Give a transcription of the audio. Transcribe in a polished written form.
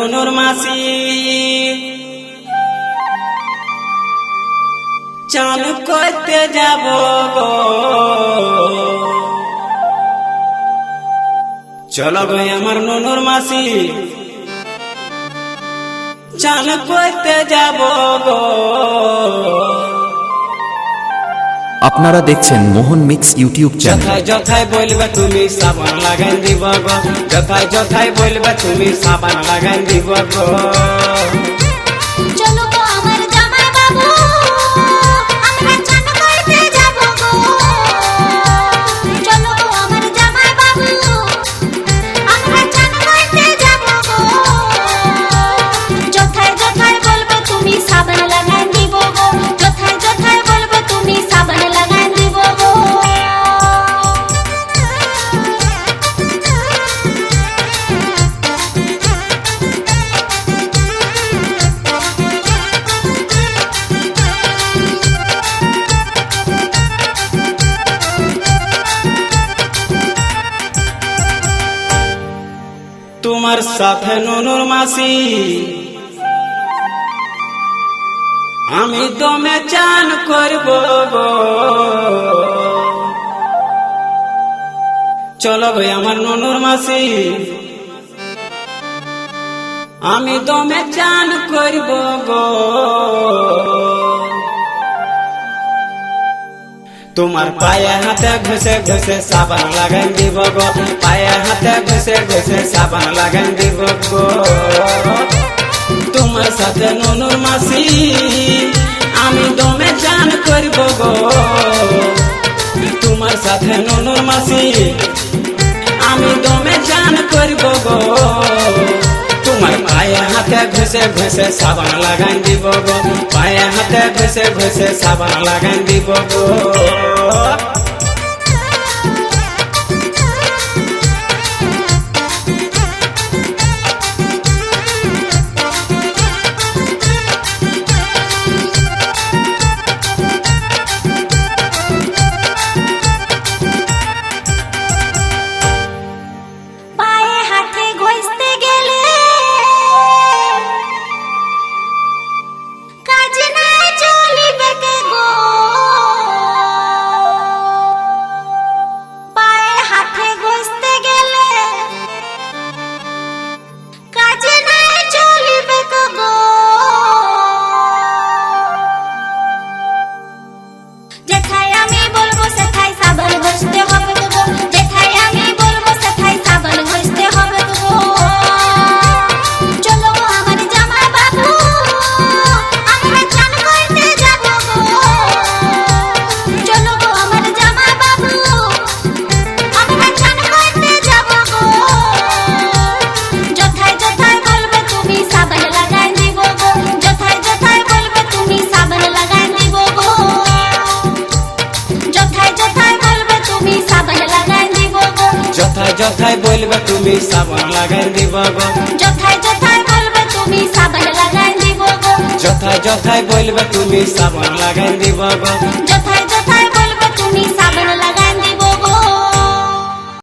নুনুর মাসি চান করতে যাব গো, চলো গো আমার নুনুর মাসি চান করতে যাব গো। আপনারা দেখছেন মোহন মিক্স ইউটিউব চ্যানেল। যথায় যথায় বলবে তুমি সাবান লাগাই দিব গো, যথায় যথায় বলবে তুমি সাবান লাগাই দিব গো। চলো গো আমার জামাই বাবু আমরা চান করতে যাব গো, চলো গো আমার জামাই বাবু আমরা চান করতে যাব গো। যথায় যথায় বলবে তুমি সাবান লাগাই দিব গো, যথায় যথায় বলবে তুমি সাবান লাগাই দিব গো। তোমার সাথে নুনুর মাসি আমি দমে চান করব গো, চলো গো আমার নুনুর মাসি আমি দমে চান করব গো। তোমার পায়ে হাতে ঘষে ঘষে সাবান লাগাই দিব গো, পায়ে হাতে ঘষে ঘষে সাবান লাগাই দিব গো। তোমার সাথে নুনুর মাসি আমি দমে চান করব গো, তোমার সাথে নুনুর মাসি আমি দমে চান করব গো। তোমার পায়ে হাতে ঘষে ঘষে সাবান লাগাই দিব গো, পায়ে হাতে ঘষে ঘষে সাবান লাগাই দিব গো। পায়ে হাতে ঘষতে গেলে কাজ নাই চলিবে কে গো, পায়ে হাতে ঘষতে গেলে কাজ নাই চলিবে কে গো। যেথায় আমি বলবো সেথায় সাবান ঘষতে হবে গো, যেথায় আমি বলবো সেথায় সাবান ঘষতে হবে গো। চলো গো আমার জামাই বাবু আমরা চান করতে যাব গো, চলো গো আমার জামাই বাবু আমরা চান করতে যাব গো। যথায় যথায় বলবে তুমি সাবান লাগাই দিব গো, যথায় যথায় বলবে তুমি সাবান লাগাই দিব গো। যথায় যথায় বলবে তুমি সাবান লাগাই দিব গো, যথায় যথায় বলবে তুমি সাবান লাগাই দিব গো, যথায় যথায় বলবে তুমি সাবান লাগাই দিব গো। যথায় যথায় বলবে তুমি সাবান লাগাই দিব গো। যথায়